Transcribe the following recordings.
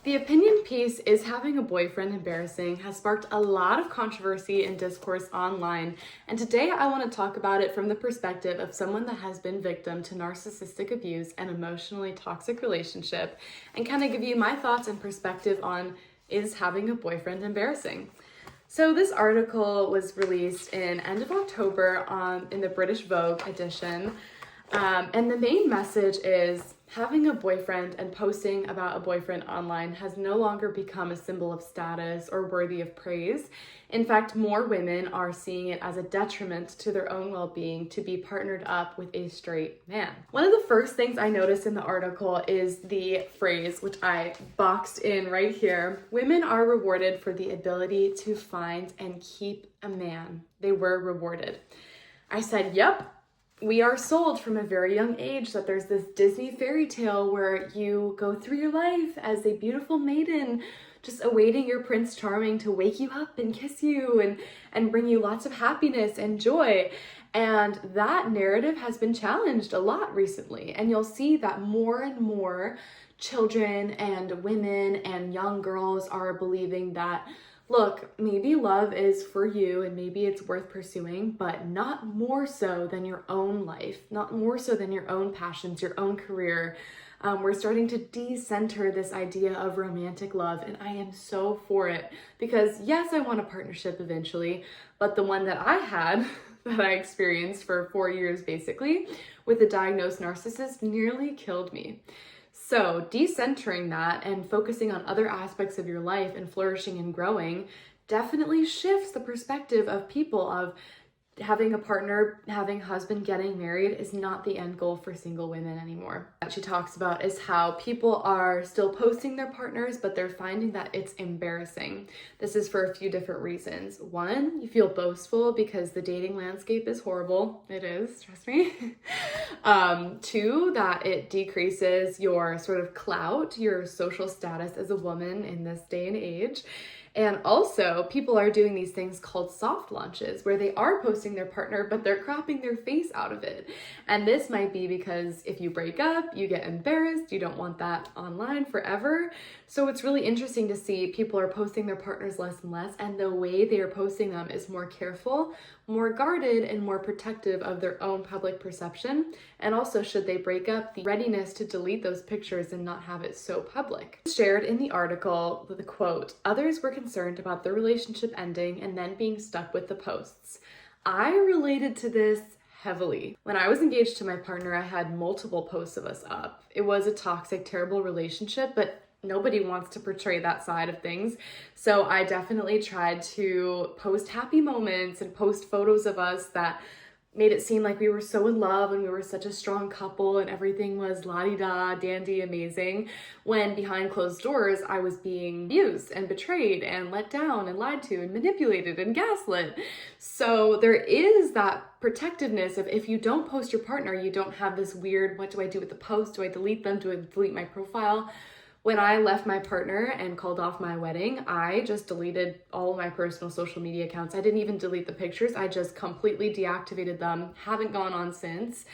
The opinion piece, "Is having a boyfriend embarrassing?" has sparked a lot of controversy and discourse online, and today I want to talk about it from the perspective of someone that has been victim to narcissistic abuse and emotionally toxic relationship, and kind of give you my thoughts and perspective on, is having a boyfriend embarrassing? So this article was released in end of October in the British Vogue edition, and the main message is, having a boyfriend and posting about a boyfriend online has no longer become a symbol of status or worthy of praise. In fact, more women are seeing it as a detriment to their own well-being to be partnered up with a straight man. One of the first things I noticed in the article is the phrase, which I boxed in right here: "Women are rewarded for the ability to find and keep a man." They were rewarded. I said, yep. We are sold from a very young age that there's this Disney fairy tale where you go through your life as a beautiful maiden, just awaiting your Prince Charming to wake you up and kiss you and bring you lots of happiness and joy. And that narrative has been challenged a lot recently. And you'll see that more and more children and women and young girls are believing that, look, maybe love is for you and maybe it's worth pursuing, but not more so than your own life, not more so than your own passions, your own career. We're starting to decenter this idea of romantic love, and I am so for it because yes, I want a partnership eventually, but the one that I had, that I experienced for 4 years basically, with a diagnosed narcissist nearly killed me. So decentering that and focusing on other aspects of your life and flourishing and growing definitely shifts the perspective of people of having a partner, having a husband, getting married is not the end goal for single women anymore. What she talks about is how people are still posting their partners, but they're finding that it's embarrassing. This is for a few different reasons. One, you feel boastful because the dating landscape is horrible. It is, trust me. Two, that it decreases your sort of clout, your social status as a woman in this day and age. And also, people are doing these things called soft launches, where they are posting their partner, but they're cropping their face out of it. And this might be because if you break up, you get embarrassed, you don't want that online forever. So it's really interesting to see people are posting their partners less and less, and the way they are posting them is more careful, more guarded, and more protective of their own public perception. And also, should they break up, the readiness to delete those pictures and not have it so public. Shared in the article with a quote, "Others were concerned about the relationship ending and then being stuck with the posts." I related to this heavily. When I was engaged to my partner, I had multiple posts of us up. It was a toxic, terrible relationship, but nobody wants to portray that side of things. So I definitely tried to post happy moments and post photos of us that made it seem like we were so in love and we were such a strong couple and everything was la-di-da, dandy, amazing, when behind closed doors, I was being abused and betrayed and let down and lied to and manipulated and gaslit. So there is that protectiveness of, if you don't post your partner, you don't have this weird, what do I do with the post? Do I delete them? Do I delete my profile? When I left my partner and called off my wedding, I just deleted all of my personal social media accounts. I didn't even delete the pictures. I just completely deactivated them, haven't gone on since.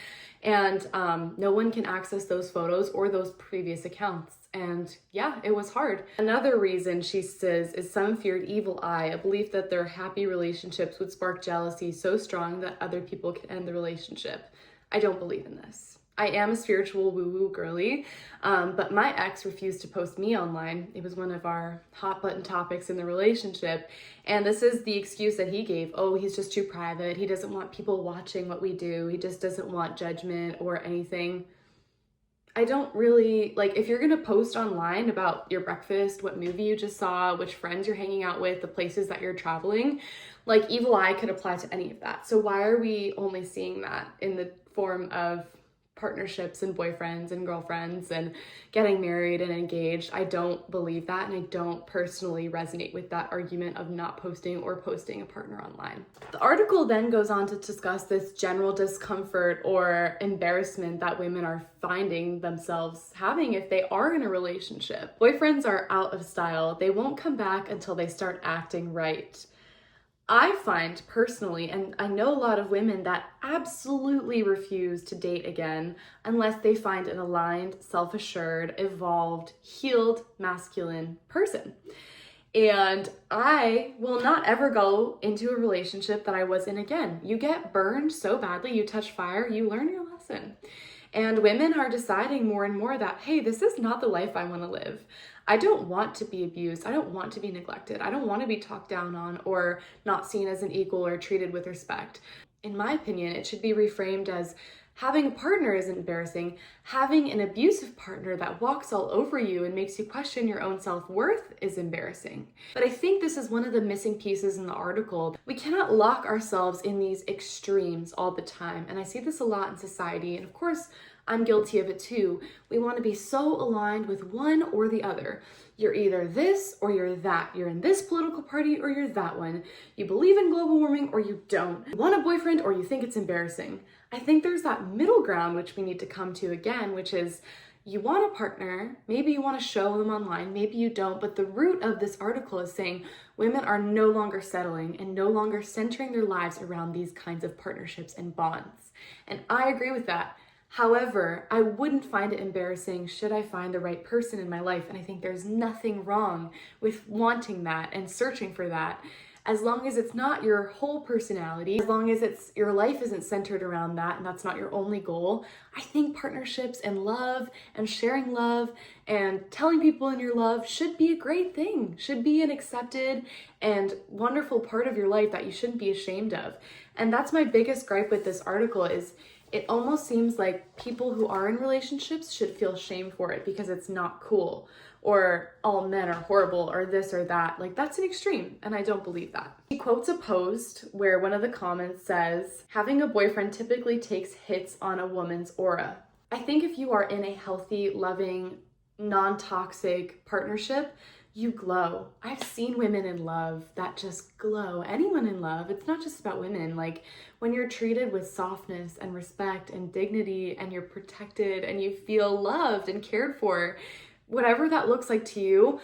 And no one can access those photos or those previous accounts. And yeah, it was hard. Another reason, she says, is some feared evil eye, a belief that their happy relationships would spark jealousy so strong that other people can end the relationship. I don't believe in this. I am a spiritual woo-woo girly, but my ex refused to post me online. It was one of our hot button topics in the relationship. And this is the excuse that he gave. Oh, he's just too private. He doesn't want people watching what we do. He just doesn't want judgment or anything. I don't really, like, if you're gonna post online about your breakfast, what movie you just saw, which friends you're hanging out with, the places that you're traveling, like, evil eye could apply to any of that. So why are we only seeing that in the form of partnerships and boyfriends and girlfriends and getting married and engaged? I don't believe that, and I don't personally resonate with that argument of not posting or posting a partner online. The article then goes on to discuss this general discomfort or embarrassment that women are finding themselves having if they are in a relationship. Boyfriends are out of style. They won't come back until they start acting right. I find personally, and I know a lot of women that absolutely refuse to date again unless they find an aligned, self-assured, evolved, healed, masculine person. And I will not ever go into a relationship that I was in again. You get burned so badly, you touch fire, you learn your lesson. And women are deciding more and more that, hey, this is not the life I want to live. I don't want to be abused. I don't want to be neglected. I don't want to be talked down on or not seen as an equal or treated with respect. In my opinion, it should be reframed as having a partner is embarrassing. Having an abusive partner that walks all over you and makes you question your own self-worth is embarrassing. But I think this is one of the missing pieces in the article. We cannot lock ourselves in these extremes all the time. And I see this a lot in society. And of course, I'm guilty of it too. We want to be so aligned with one or the other. You're either this or you're that. You're in this political party or you're that one. You believe in global warming or you don't. You want a boyfriend or you think it's embarrassing. I think there's that middle ground which we need to come to again, which is you want a partner, maybe you want to show them online, maybe you don't, but the root of this article is saying women are no longer settling and no longer centering their lives around these kinds of partnerships and bonds. And I agree with that. However, I wouldn't find it embarrassing should I find the right person in my life. And I think there's nothing wrong with wanting that and searching for that. As long as it's not your whole personality, as long as your life isn't centered around that and that's not your only goal, I think partnerships and love and sharing love and telling people in your love should be a great thing, should be an accepted and wonderful part of your life that you shouldn't be ashamed of. And that's my biggest gripe with this article is it almost seems like people who are in relationships should feel shame for it because it's not cool, or all men are horrible, or this or that. Like, that's an extreme, and I don't believe that. He quotes a post where one of the comments says, having a boyfriend typically takes hits on a woman's aura. I think if you are in a healthy, loving, non-toxic partnership, you glow. I've seen women in love that just glow. Anyone in love, it's not just about women. Like when you're treated with softness and respect and dignity and you're protected and you feel loved and cared for, whatever that looks like to you,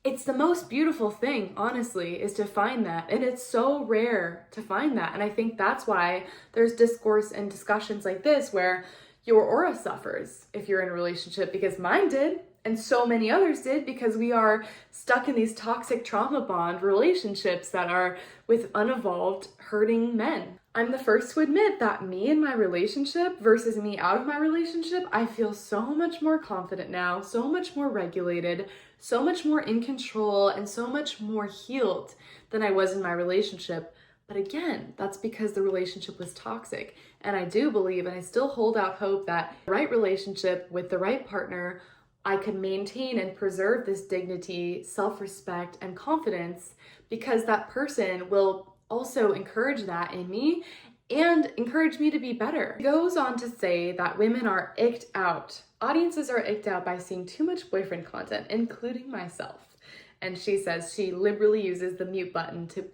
it's the most beautiful thing, honestly, is to find that. And it's so rare to find that. And I think that's why there's discourse and discussions like this where your aura suffers if you're in a relationship, because mine did. And so many others did, because we are stuck in these toxic trauma bond relationships that are with unevolved, hurting men. I'm the first to admit that me in my relationship versus me out of my relationship, I feel so much more confident now, so much more regulated, so much more in control, and so much more healed than I was in my relationship. But again, that's because the relationship was toxic. And I do believe, and I still hold out hope that the right relationship with the right partner, I could maintain and preserve this dignity, self-respect, and confidence, because that person will also encourage that in me and encourage me to be better. He goes on to say that women are icked out. Audiences are icked out by seeing too much boyfriend content, including myself. And she says she liberally uses the mute button to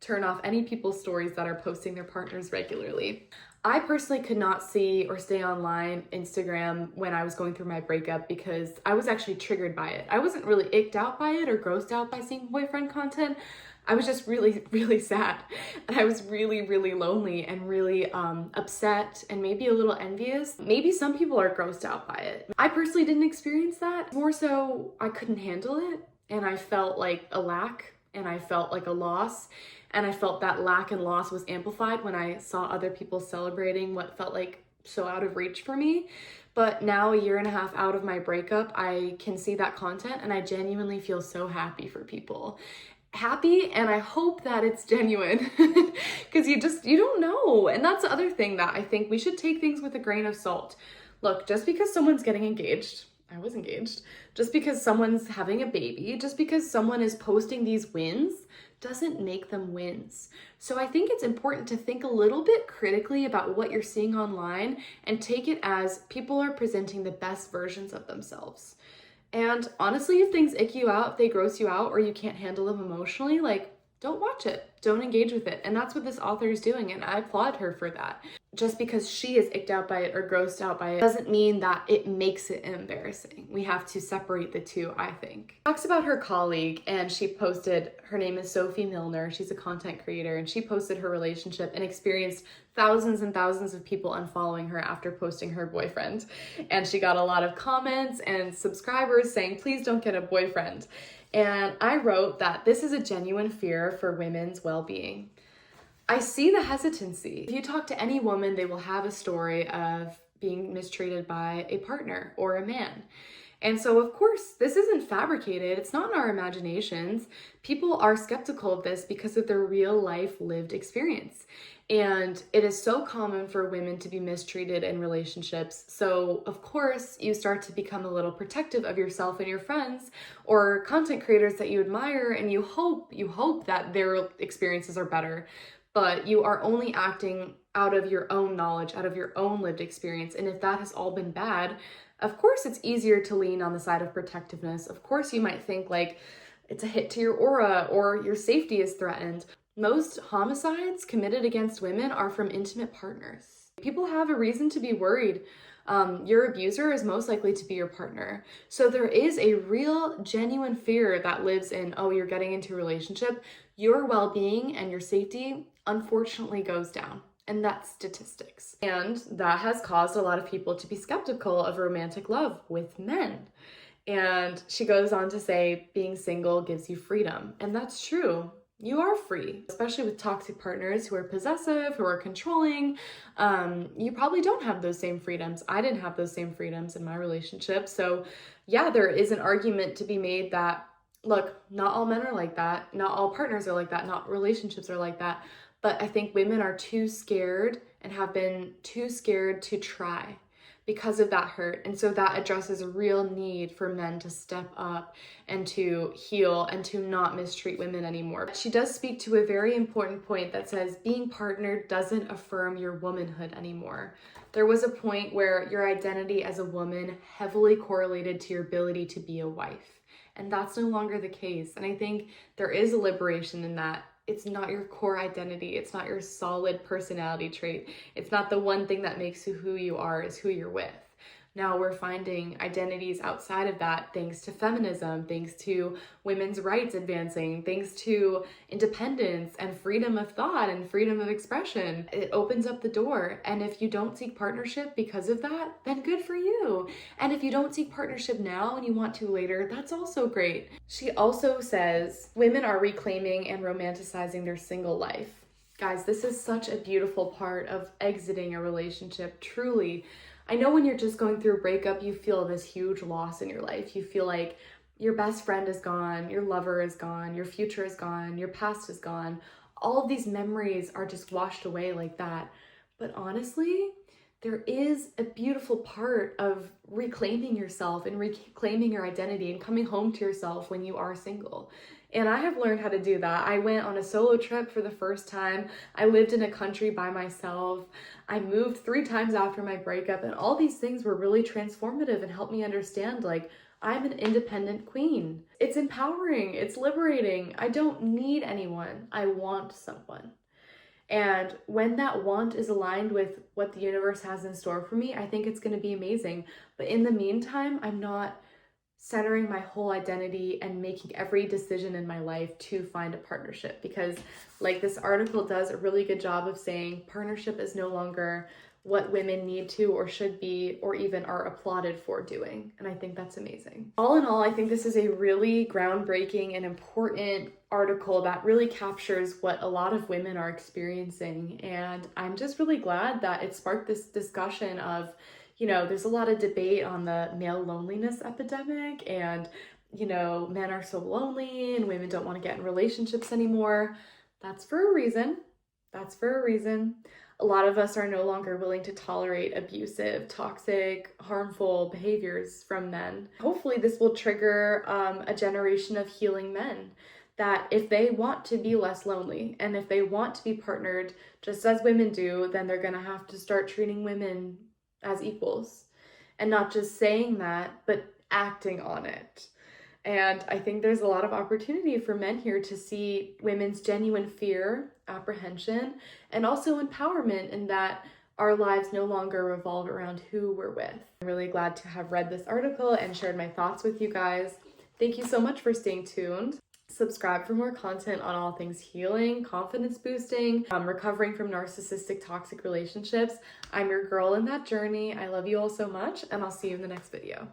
turn off any people's stories that are posting their partners regularly. I personally could not see or stay online Instagram when I was going through my breakup because I was actually triggered by it. I wasn't really icked out by it or grossed out by seeing boyfriend content. I was just really, really sad. And I was really, really lonely and really upset and maybe a little envious. Maybe some people are grossed out by it. I personally didn't experience that. More so, I couldn't handle it. And I felt like a lack and I felt like a loss. And I felt that lack and loss was amplified when I saw other people celebrating what felt like so out of reach for me. But now, a year and a half out of my breakup, I can see that content and I genuinely feel so happy for people. Happy, and I hope that it's genuine because you don't know. And that's the other thing that I think we should take things with a grain of salt. Look, just because someone's getting engaged, I was engaged, just because someone's having a baby, just because someone is posting these wins, doesn't make them wins. So I think it's important to think a little bit critically about what you're seeing online and take it as people are presenting the best versions of themselves. And honestly, if things ick you out, if they gross you out, or you can't handle them emotionally, like, don't watch it, don't engage with it. And that's what this author is doing, and I applaud her for that. just because she is icked out by it or grossed out by it doesn't mean that it makes it embarrassing. We have to separate the two, I think. Talks about her colleague, and she posted, her name is Sophie Milner. She's a content creator, and she posted her relationship and experienced thousands and thousands of people unfollowing her after posting her boyfriend. And she got a lot of comments and subscribers saying, please don't get a boyfriend. And I wrote that this is a genuine fear for women's well-being. I see the hesitancy. If you talk to any woman, they will have a story of being mistreated by a partner or a man. And so, of course, this isn't fabricated. It's not in our imaginations. People are skeptical of this because of their real life lived experience. And it is so common for women to be mistreated in relationships. So, of course, you start to become a little protective of yourself and your friends or content creators that you admire, and you hope that their experiences are better. But you are only acting out of your own knowledge, out of your own lived experience. And if that has all been bad, of course it's easier to lean on the side of protectiveness. Of course you might think like it's a hit to your aura or your safety is threatened. Most homicides committed against women are from intimate partners. People have a reason to be worried. Your abuser is most likely to be your partner. So there is a real, genuine fear that lives in, oh, you're getting into a relationship. Your well-being and your safety, unfortunately, goes down. And that's statistics. And that has caused a lot of people to be skeptical of romantic love with men. And she goes on to say, being single gives you freedom. And that's true. You are free, especially with toxic partners who are possessive, who are controlling. You probably don't have those same freedoms. I didn't have those same freedoms in my relationship. So yeah, there is an argument to be made that, look, not all men are like that. Not all partners are like that. Not relationships are like that. But I think women are too scared and have been too scared to try because of that hurt. And so that addresses a real need for men to step up and to heal and to not mistreat women anymore. She does speak to a very important point that says being partnered doesn't affirm your womanhood anymore. There was a point where your identity as a woman heavily correlated to your ability to be a wife. And that's no longer the case. And I think there is a liberation in that. It's not your core identity. It's not your solid personality trait. It's not the one thing that makes you who you are, is who you're with. Now we're finding identities outside of that thanks to feminism, thanks to women's rights advancing, thanks to independence and freedom of thought and freedom of expression. It opens up the door. And if you don't seek partnership because of that, then good for you. And if you don't seek partnership now and you want to later, that's also great. She also says women are reclaiming and romanticizing their single life. Guys, this is such a beautiful part of exiting a relationship, truly. I know when you're just going through a breakup, you feel this huge loss in your life. You feel like your best friend is gone, your lover is gone, your future is gone, your past is gone. All of these memories are just washed away like that. But honestly, there is a beautiful part of reclaiming yourself and reclaiming your identity and coming home to yourself when you are single. And I have learned how to do that. I went on a solo trip for the first time. I lived in a country by myself. I moved 3 times after my breakup, and all these things were really transformative and helped me understand, like, I'm an independent queen. It's empowering. It's liberating. I don't need anyone. I want someone. And when that want is aligned with what the universe has in store for me, I think it's going to be amazing. But in the meantime, I'm not centering my whole identity and making every decision in my life to find a partnership, because like this article does a really good job of saying, partnership is no longer what women need to or should be or even are applauded for doing. And I think that's amazing. All in all, I think this is a really groundbreaking and important article that really captures what a lot of women are experiencing. And I'm just really glad that it sparked this discussion of, you know, there's a lot of debate on the male loneliness epidemic and, you know, men are so lonely and women don't want to get in relationships anymore. That's for a reason. That's for a reason. A lot of us are no longer willing to tolerate abusive, toxic, harmful behaviors from men. Hopefully this will trigger a generation of healing men that if they want to be less lonely and if they want to be partnered just as women do, then they're going to have to start treating women as equals and not just saying that, but acting on it. And I think there's a lot of opportunity for men here to see women's genuine fear, apprehension, and also empowerment in that our lives no longer revolve around who we're with. I'm really glad to have read this article and shared my thoughts with you guys. Thank you so much for staying tuned. Subscribe for more content on all things healing, confidence boosting, recovering from narcissistic toxic relationships. I'm your girl in that journey. I love you all so much, and I'll see you in the next video.